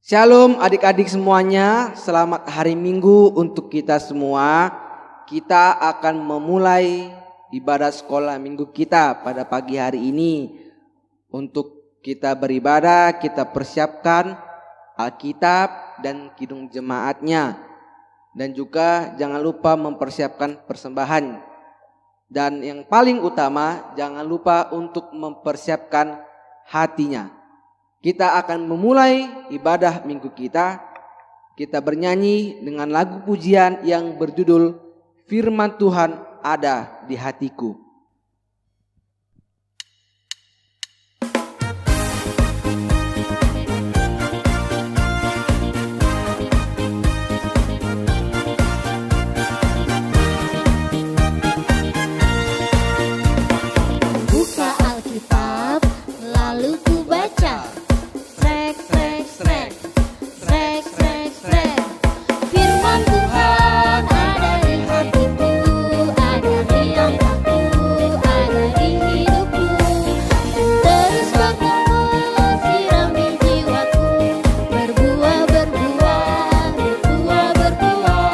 Shalom adik-adik semuanya, selamat hari Minggu untuk kita semua. Kita akan memulai ibadah sekolah minggu kita pada pagi hari ini. Untuk kita beribadah, kita persiapkan Alkitab dan kidung jemaatnya. Dan juga jangan lupa mempersiapkan persembahan. Dan yang paling utama, jangan lupa untuk mempersiapkan hatinya. Kita akan memulai ibadah minggu kita. Kita bernyanyi dengan lagu pujian yang berjudul Firman Tuhan Ada di Hatiku. Buka Alkitab, lalu ku baca. Firman Tuhan ada di hatiku, ada di langkahku, ada di hidupku. Dan terus bertumbuh, sirami jiwaku, berbuah, berbuah, berbuah, berbuah,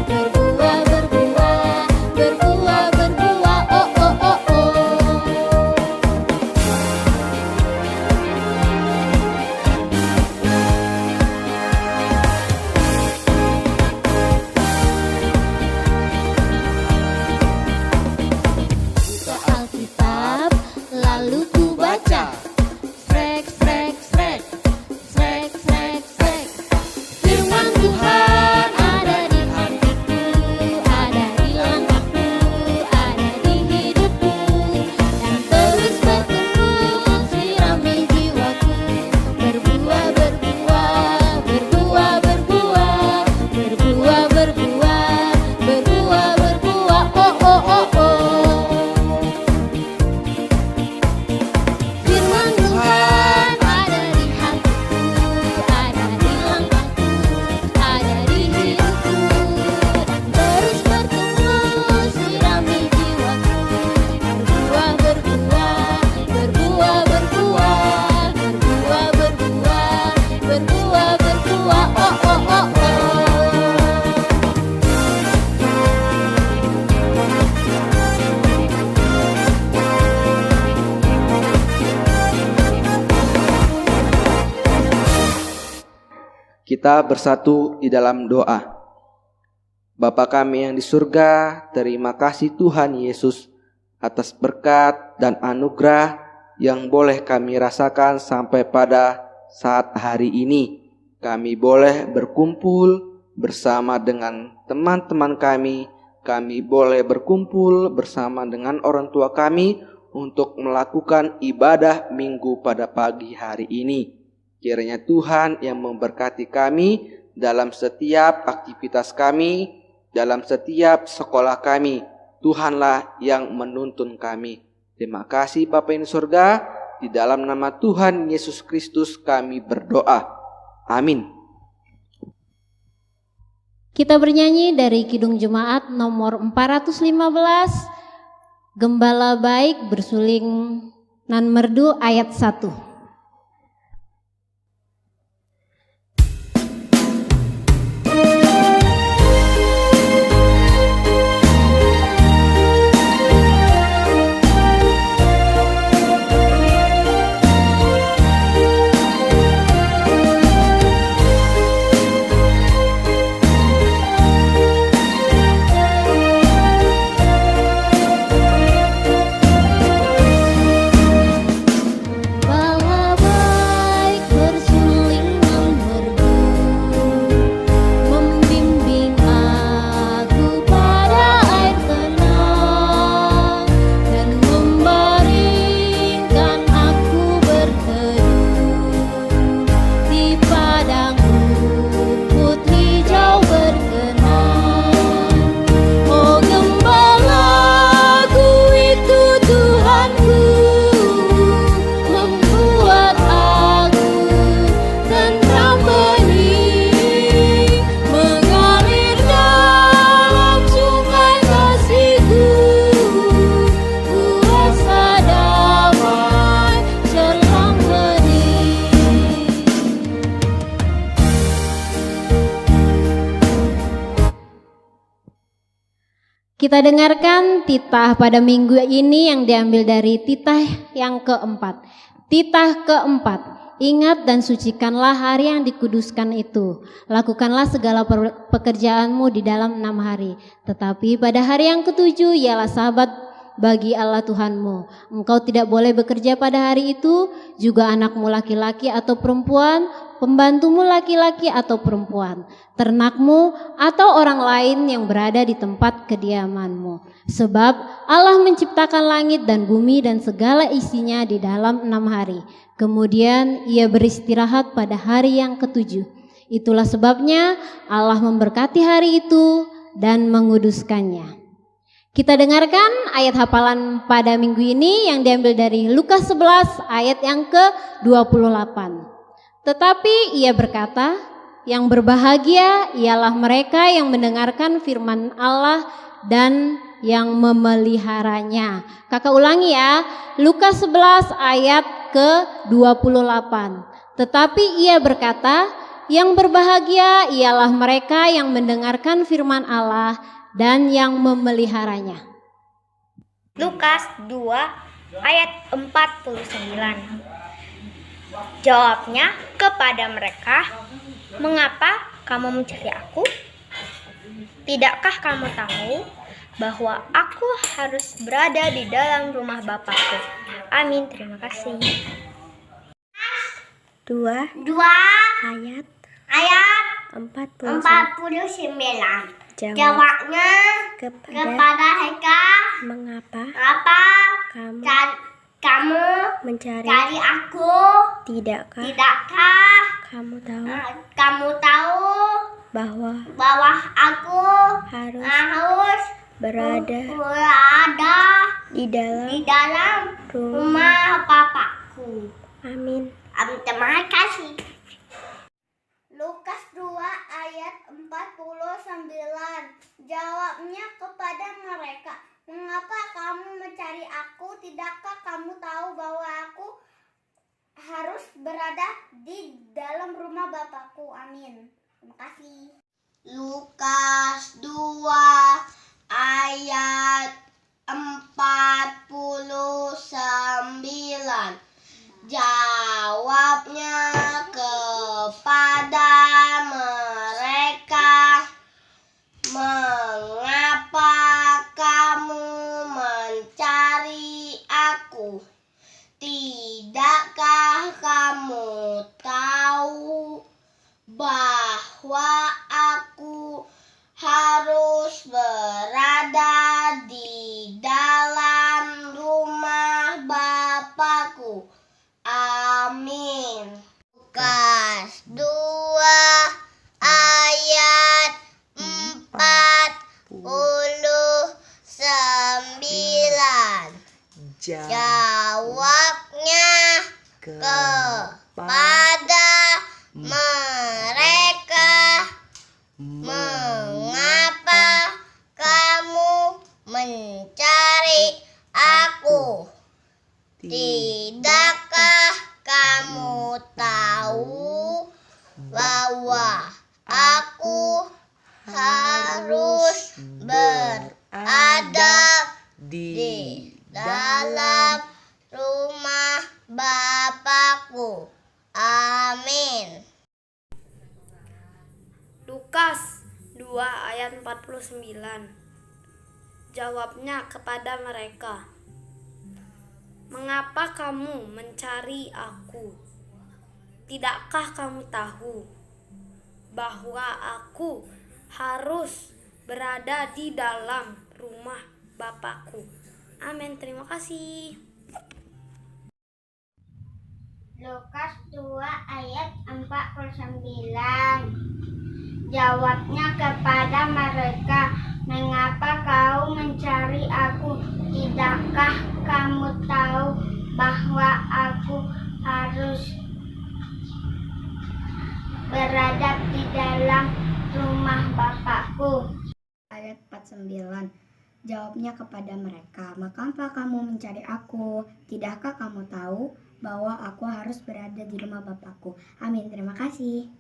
berbuah, berbuah, berbuah, berbuah, oh, oh, oh, oh. Buka Alkitab, lalu ku baca. Srek, srek, srek, srek, srek, srek. Firman Tuhan ada di hatiku, ada di langkahku, ada di hidupku. Dan terus bertumbuh, sirami jiwaku, berbuah, berbuah, berbuah, berbuah, berbuah, berbuah, berbuah, berbuah, oh, oh, oh, oh. Firman Tuhan ada di hatiku, ada di langkahku, ada di hidupku. Dan terus bertumbuh, sirami jiwaku, berbuah, berbuah, berbuah, berbuah, berbuah, berbuah, berbuah, berbuah, oh, oh, oh, oh. Kita bersatu di dalam doa. Bapa kami yang di surga, terima kasih Tuhan Yesus atas berkat dan anugerah yang boleh kami rasakan sampai pada saat hari ini. Kami boleh berkumpul bersama dengan teman-teman kami. Kami boleh berkumpul bersama dengan orang tua kami untuk melakukan ibadah minggu pada pagi hari ini. Kiranya Tuhan yang memberkati kami dalam setiap aktivitas kami, dalam setiap sekolah kami. Tuhanlah yang menuntun kami. Terima kasih Bapa yang di surga, di dalam nama Tuhan Yesus Kristus kami berdoa. Amin. Kita bernyanyi dari Kidung Jemaat nomor 415, Gembala Baik Bersuling Nan Merdu ayat 1. Bawa Kita dengarkan titah pada minggu ini yang diambil dari titah yang keempat. Titah keempat, ingat dan sucikanlah hari yang dikuduskan itu. Lakukanlah segala pekerjaanmu di dalam 6 hari. Tetapi pada hari yang ketujuh ialah Sabat bagi Allah Tuhanmu. Engkau tidak boleh bekerja pada hari itu, juga anakmu laki-laki atau perempuan, pembantumu laki-laki atau perempuan, ternakmu atau orang lain yang berada di tempat kediamanmu. Sebab Allah menciptakan langit dan bumi dan segala isinya di dalam 6 hari. Kemudian ia beristirahat pada hari yang ketujuh. Itulah sebabnya Allah memberkati hari itu dan menguduskannya. Kita dengarkan ayat hafalan pada minggu ini yang diambil dari Lukas 11 ayat yang ke-28. Tetapi ia berkata, yang berbahagia ialah mereka yang mendengarkan firman Allah dan yang memeliharanya. Kakak ulangi ya, Lukas 11 ayat ke-28. Tetapi ia berkata, yang berbahagia ialah mereka yang mendengarkan firman Allah dan yang memeliharanya. Lukas 2 ayat 49. Jawabnya kepada mereka, mengapa kamu mencari aku? Tidakkah kamu tahu bahwa aku harus berada di dalam rumah Bapakku? Amin, terima kasih. 2 ayat 49. Jawabnya kepada mereka, mengapa kamu mencari aku? Tidakkah kamu tahu bahwa aku harus berada di dalam rumah Bapakku? Amin. Terima kasih. Lukas 2 ayat 49. Jawabnya kepada mereka, mengapa kamu mencari aku? Tidakkah kamu tahu bahwa aku harus berada di dalam rumah Bapakku? Amin. Terima kasih. Lukas 2 ayat 49. Jawabnya kepada mereka, mengapa kamu mencari aku? Tidakkah kamu tahu bahwa aku harus berada di dalam rumah Bapakku? Amin. Lukas 2 ayat 49. Jawabnya kepada mereka, mengapa kamu mencari aku? Tidakkah kamu tahu bahwa aku harus berada di dalam rumah Bapakku? Amin. Lukas 2 ayat 49. Jawabnya kepada mereka, mengapa kamu mencari aku? Tidakkah kamu tahu bahwa aku harus berada di dalam rumah Bapakku? Amin, terima kasih. Lukas 2 ayat 49. Jawabnya kepada mereka, mengapa kau mencari aku? Tidakkah kamu tahu bahwa aku harus berada di dalam rumah Bapakku? Ayat 49. Jawabnya kepada mereka, mengapa kamu mencari aku? Tidakkah kamu tahu bahwa aku harus berada di rumah Bapakku? Amin, terima kasih.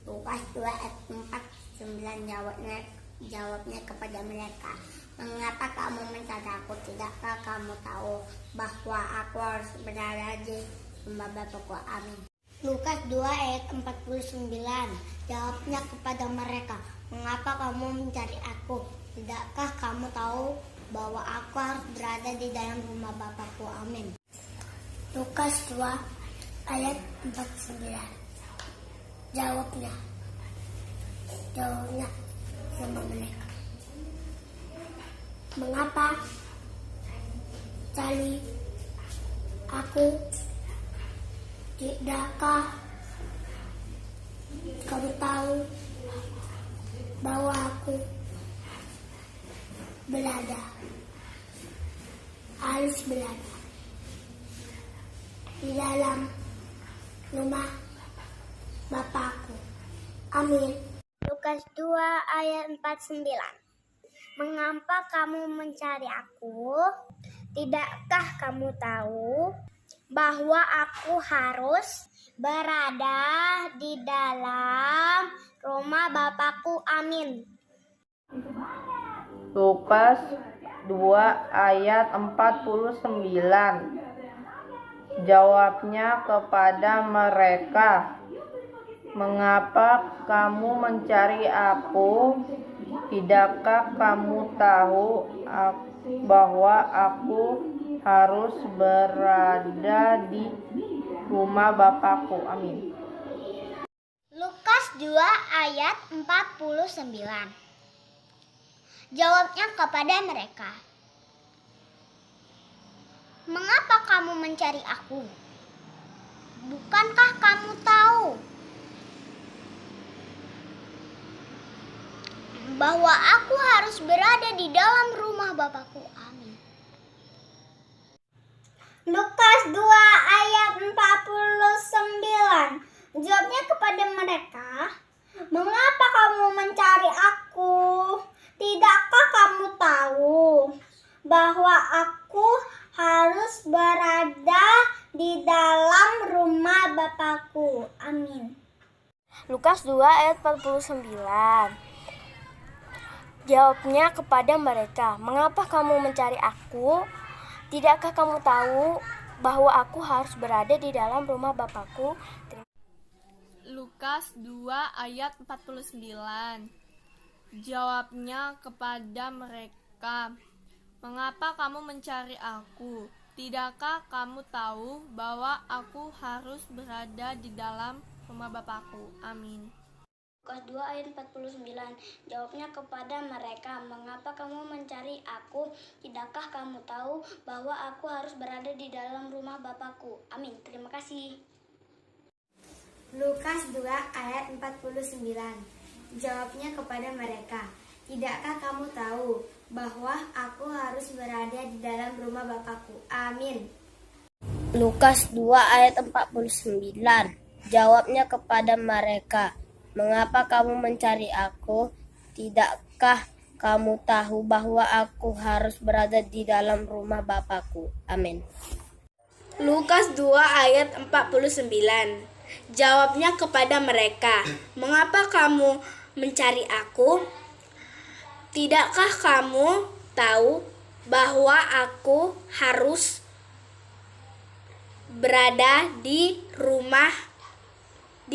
Lukas 2 ayat 49. Jawabnya Jawabnya kepada mereka, mengapa kamu mencari aku? Tidakkah kamu tahu bahwa aku harus berada di rumah Bapakku? Amin. Lukas 2 ayat 49. Jawabnya kepada mereka, mengapa kamu mencari aku? Tidakkah kamu tahu bahwa aku harus berada di dalam rumah Bapakku? Amin. Lukas 2 ayat 49. Jawabnya sama mereka, mengapa cari aku? Tidakkah kamu tahu bahwa aku harus berada di dalam rumah Bapakku? Amin. Lukas 2 ayat 49. Mengapa kamu mencari aku? Tidakkah kamu tahu bahwa aku harus berada di dalam rumah Bapakku? Amin. Lukas 2 ayat 49. Jawabnya kepada mereka, mengapa kamu mencari aku? Tidakkah kamu tahu bahwa aku harus berada di rumah Bapakku? Amin. Lukas 2 ayat 49. Jawabnya kepada mereka, mengapa kamu mencari aku? Bukankah kamu tahu bahwa aku harus berada di dalam rumah Bapakku? Amin. Lukas 2 ayat 49. Jawabnya kepada mereka, mengapa kamu mencari aku? Tidakkah kamu tahu bahwa aku harus berada di dalam rumah Bapakku? Amin. Lukas 2 ayat 49. Jawabnya kepada mereka, mengapa kamu mencari aku? Tidakkah kamu tahu bahwa aku harus berada di dalam rumah Bapakku? Lukas 2 ayat 49. Jawabnya kepada mereka, mengapa kamu mencari aku? Tidakkah kamu tahu bahwa aku harus berada di dalam rumah Bapakku? Amin. Lukas 2 ayat 49. Jawabnya kepada mereka, mengapa kamu mencari aku? Tidakkah kamu tahu bahwa aku harus berada di dalam rumah Bapakku? Amin. Terima kasih. Lukas 2 ayat 49. Jawabnya kepada mereka, tidakkah kamu tahu bahwa aku harus berada di dalam rumah Bapakku? Amin. Lukas 2 ayat 49. Jawabnya kepada mereka, mengapa kamu mencari aku? Tidakkah kamu tahu bahwa aku harus berada di dalam rumah Bapakku? Amin. Lukas 2 ayat 49. Jawabnya kepada mereka, mengapa kamu mencari aku? Tidakkah kamu tahu bahwa aku harus berada di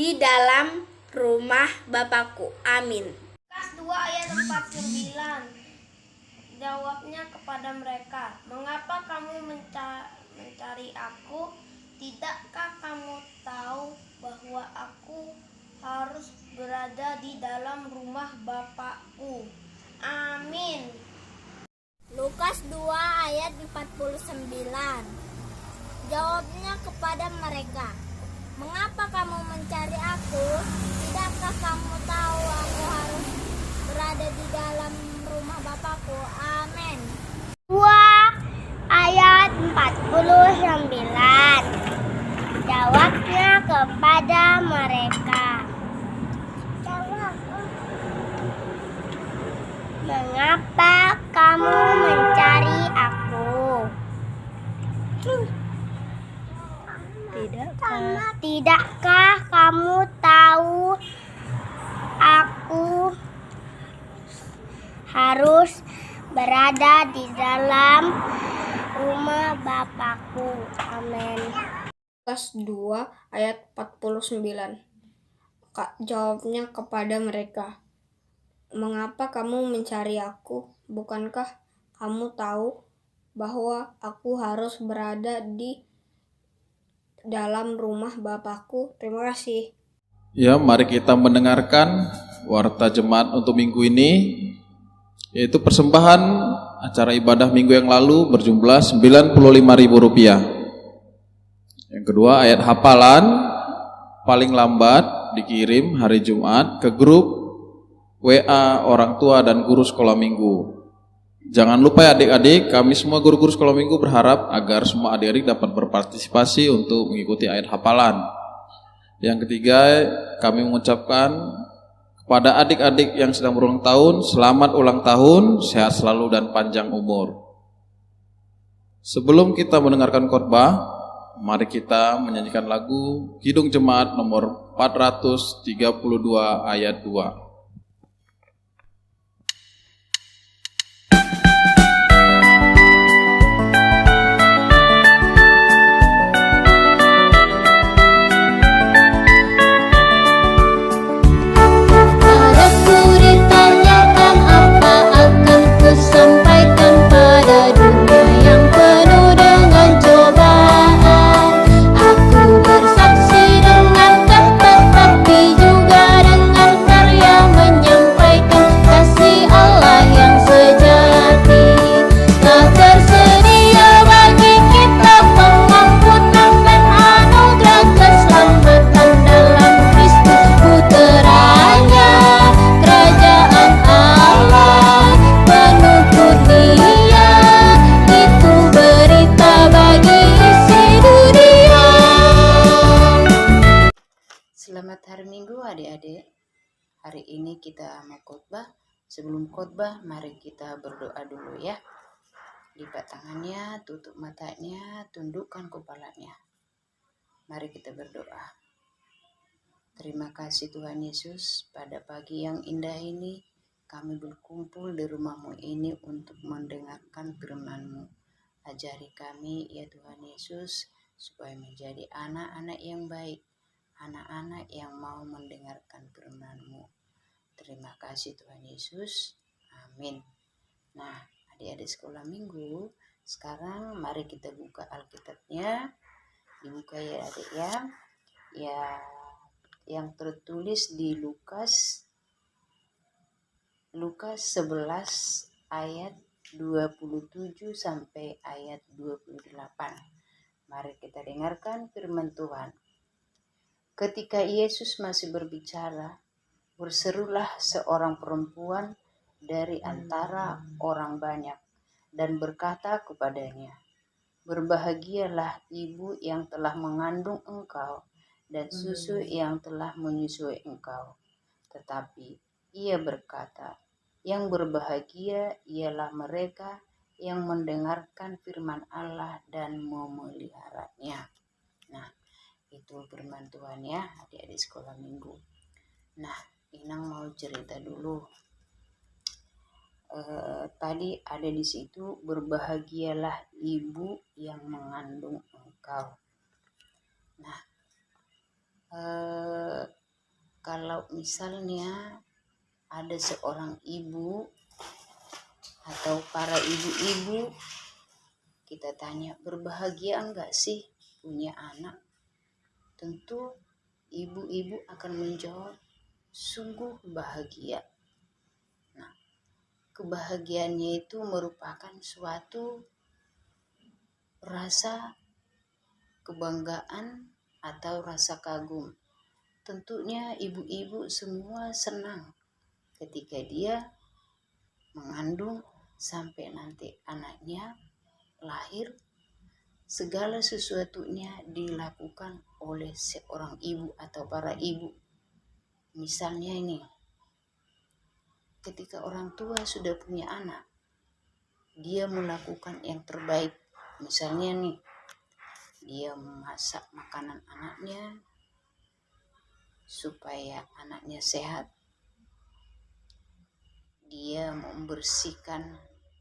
dalam rumah Bapakku? Amin. Lukas 2 ayat 49. Jawabnya kepada mereka, mengapa kamu mencari aku? Tidakkah kamu tahu bahwa aku harus berada di dalam rumah Bapakku? Amin. Lukas 2 ayat 49. Jawabnya kepada mereka, mengapa kamu mencari aku? Tidakkah kamu tahu aku harus berada di dalam rumah Bapakku? Amin. 2 ayat 49. Jawabnya kepada mereka, mengapa kamu mencari aku? Tidakkah kamu tahu aku harus berada di dalam rumah Bapakku. Amin. Lukas 2 ayat 49. Jawabnya kepada mereka, "Mengapa kamu mencari aku? Bukankah kamu tahu bahwa aku harus berada di dalam rumah Bapakku?" Terima kasih. Ya, mari kita mendengarkan warta jemaat untuk minggu ini, yaitu persembahan acara ibadah minggu yang lalu berjumlah Rp95.000. Yang kedua, ayat hafalan paling lambat dikirim hari Jumat ke grup WA orang tua dan guru sekolah minggu. Jangan lupa ya adik-adik, kami semua guru-guru sekolah minggu berharap agar semua adik-adik dapat berpartisipasi untuk mengikuti ayat hafalan. Yang ketiga, kami mengucapkan kepada adik-adik yang sedang berulang tahun, selamat ulang tahun, sehat selalu dan panjang umur. Sebelum kita mendengarkan khotbah, mari kita menyanyikan lagu Kidung Jemaat nomor 432 ayat 2. Selamat hari Minggu adik-adik. Hari ini kita mau khotbah. Sebelum khotbah, mari kita berdoa dulu ya. Lipat tangannya, tutup matanya, tundukkan kepalanya. Mari kita berdoa. Terima kasih Tuhan Yesus, pada pagi yang indah ini kami berkumpul di rumah-Mu ini untuk mendengarkan firman-Mu. Ajari kami ya Tuhan Yesus, supaya menjadi anak-anak yang baik, anak-anak yang mau mendengarkan firman-Mu. Terima kasih Tuhan Yesus. Amin. Nah, adik-adik sekolah minggu, sekarang mari kita buka Alkitabnya. Dibuka ya adik ya. Ya, yang tertulis di Lukas 11 ayat 27 sampai ayat 28. Mari kita dengarkan firman Tuhan. Ketika Yesus masih berbicara, berserulah seorang perempuan dari antara orang banyak dan berkata kepadanya, "Berbahagialah ibu yang telah mengandung engkau dan susu yang telah menyusui engkau." Tetapi ia berkata, "Yang berbahagia ialah mereka yang mendengarkan firman Allah dan memeliharanya." Nah, itu firman Tuhan ya, adik-adik sekolah minggu. Nah, Inang mau cerita dulu. Tadi ada di situ, berbahagialah ibu yang mengandung engkau. Nah, kalau misalnya ada seorang ibu atau para ibu-ibu, kita tanya, berbahagia enggak sih punya anak? Tentu ibu-ibu akan menjawab, sungguh bahagia. Nah, kebahagiaannya itu merupakan suatu rasa kebanggaan atau rasa kagum. Tentunya ibu-ibu semua senang ketika dia mengandung sampai nanti anaknya lahir. Segala sesuatunya dilakukan oleh seorang ibu atau para ibu. Misalnya ini, ketika orang tua sudah punya anak, dia melakukan yang terbaik. Misalnya nih, dia memasak makanan anaknya supaya anaknya sehat. dia membersihkan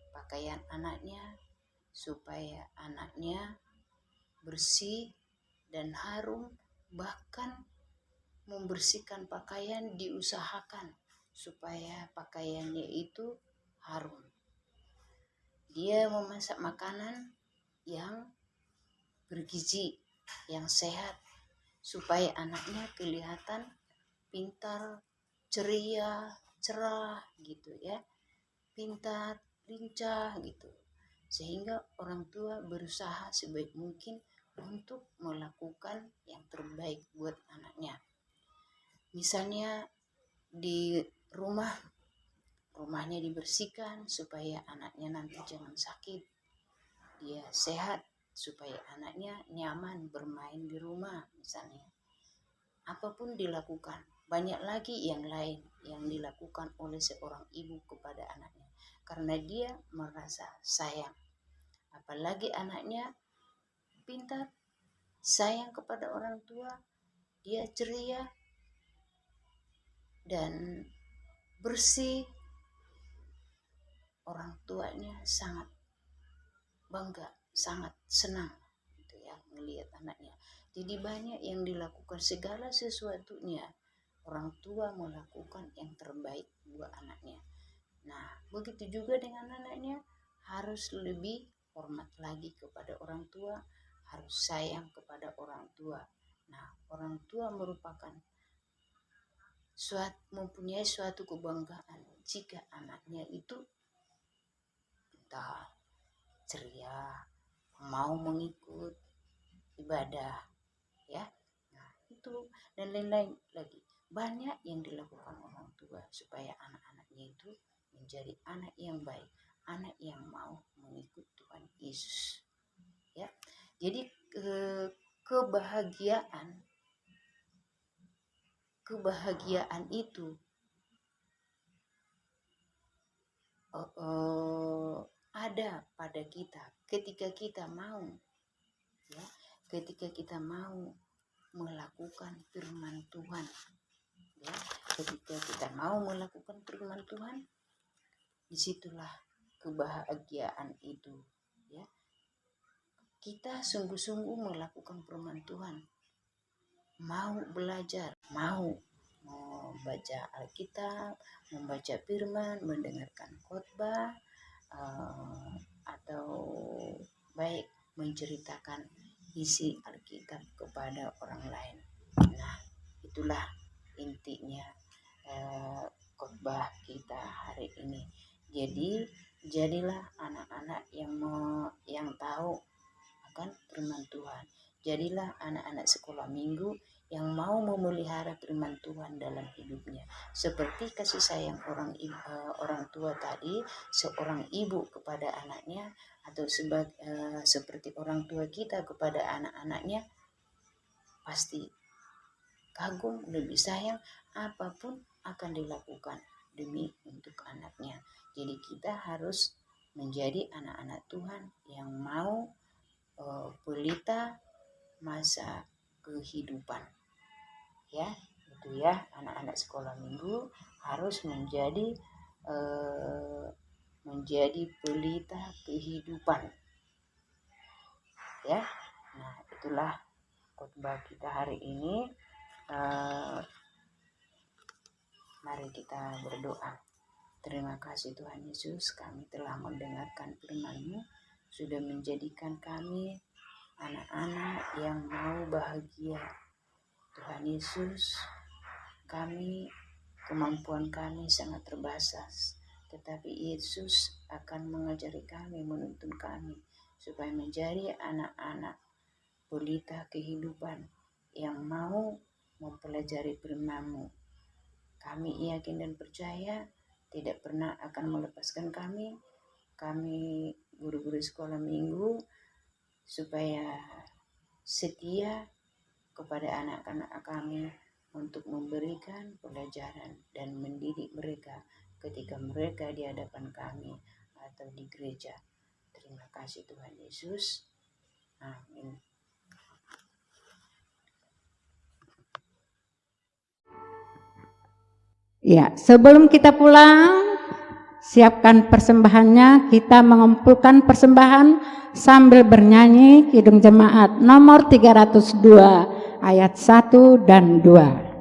pakaian anaknya supaya anaknya bersih dan harum, bahkan membersihkan pakaian diusahakan supaya pakaiannya itu harum. Dia memasak makanan yang bergizi, yang sehat, supaya anaknya kelihatan pintar, ceria, cerah gitu ya, pintar, lincah gitu. Sehingga orang tua berusaha sebaik mungkin untuk melakukan yang terbaik buat anaknya. Misalnya di rumahnya dibersihkan supaya anaknya nanti jangan sakit. Dia sehat supaya anaknya nyaman bermain di rumah misalnya. Apapun dilakukan. Banyak lagi yang lain yang dilakukan oleh seorang ibu kepada anaknya. Karena dia merasa sayang. Apalagi anaknya pintar, sayang kepada orang tua, dia ceria dan bersih. Orang tuanya sangat bangga, sangat senang gitu ya melihat anaknya. Jadi banyak yang dilakukan, segala sesuatunya orang tua melakukan yang terbaik buat anaknya. Nah, begitu juga dengan anaknya, harus lebih hormat lagi kepada orang tua, harus sayang kepada orang tua. Nah, orang tua merupakan mempunyai suatu kebanggaan jika anaknya itu pintar, ceria, mau mengikut ibadah ya. Nah, itu dan lain-lain lagi. Banyak yang dilakukan orang tua supaya anak-anaknya itu menjadi anak yang baik, anak yang mau mengikut Tuhan Yesus. Ya. Jadi kebahagiaan itu ada pada kita ketika kita mau melakukan firman Tuhan ya. Ketika kita mau melakukan firman Tuhan, disitulah kebahagiaan itu ya. Kita sungguh-sungguh melakukan firman Tuhan, mau belajar, mau membaca Alkitab, membaca firman, mendengarkan khotbah, atau baik menceritakan isi Alkitab kepada orang lain. Nah, itulah intinya khotbah kita hari ini. Jadi jadilah anak-anak yang tahu akan firman Tuhan. Jadilah anak-anak sekolah minggu yang mau memelihara firman Tuhan dalam hidupnya. Seperti kasih sayang orang tua tadi, seorang ibu kepada anaknya, atau seperti orang tua kita kepada anak-anaknya, pasti kagum, lebih sayang, apapun akan dilakukan demi untuk anaknya. Jadi kita harus menjadi anak-anak Tuhan yang mau pelita masa kehidupan ya. Itu ya, anak-anak sekolah minggu harus menjadi pelita kehidupan ya. Nah, itulah khotbah kita hari ini. Mari kita berdoa. Terima kasih Tuhan Yesus, kami telah mendengarkan firman-Mu, sudah menjadikan kami anak-anak yang mau bahagia. Tuhan Yesus, kemampuan kami sangat terbatas, tetapi Yesus akan mengajari kami, menuntun kami supaya menjadi anak-anak pelita kehidupan yang mau mempelajari firman-Mu. Kami yakin dan percaya tidak pernah akan melepaskan kami guru-guru sekolah minggu, supaya setia kepada anak-anak kami untuk memberikan pelajaran dan mendidik mereka ketika mereka di hadapan kami atau di gereja. Terima kasih Tuhan Yesus. Amin. Ya, sebelum kita pulang, siapkan persembahannya. Kita mengumpulkan persembahan sambil bernyanyi Kidung Jemaat nomor 302 ayat 1 dan 2.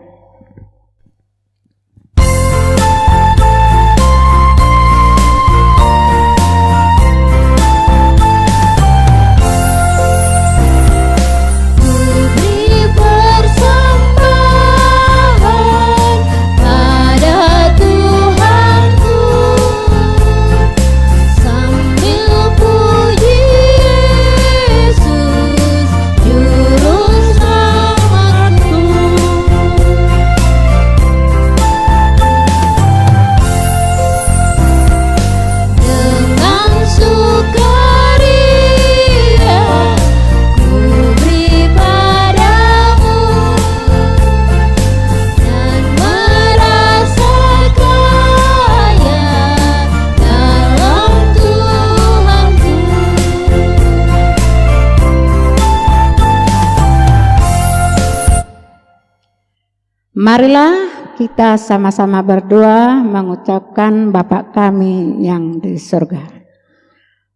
Marilah kita sama-sama berdoa mengucapkan Bapa kami yang di surga.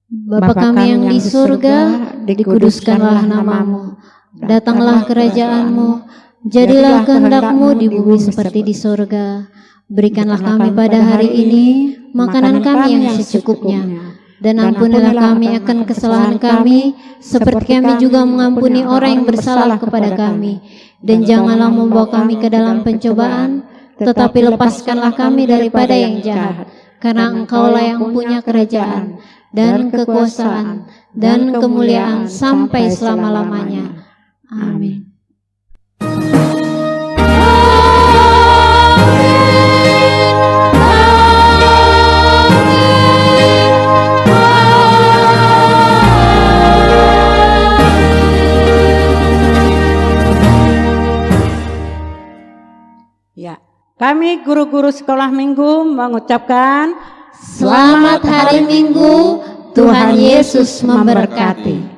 Bapa kami yang di surga, dikuduskanlah namamu. Datanglah kerajaanmu, jadilah kehendak-Mu di bumi seperti di surga. Berikanlah kami pada hari ini makanan kami yang secukupnya. Dan ampunilah kami akan kesalahan kami, seperti kami juga mengampuni orang yang bersalah kepada kami. Dan janganlah membawa kami ke dalam pencobaan, tetapi lepaskanlah kami daripada yang jahat. Karena Engkaulah yang punya kerajaan, dan kekuasaan, dan kemuliaan sampai selama-lamanya. Amin. Ya, kami guru-guru sekolah minggu mengucapkan Selamat hari Minggu, Tuhan Yesus memberkati.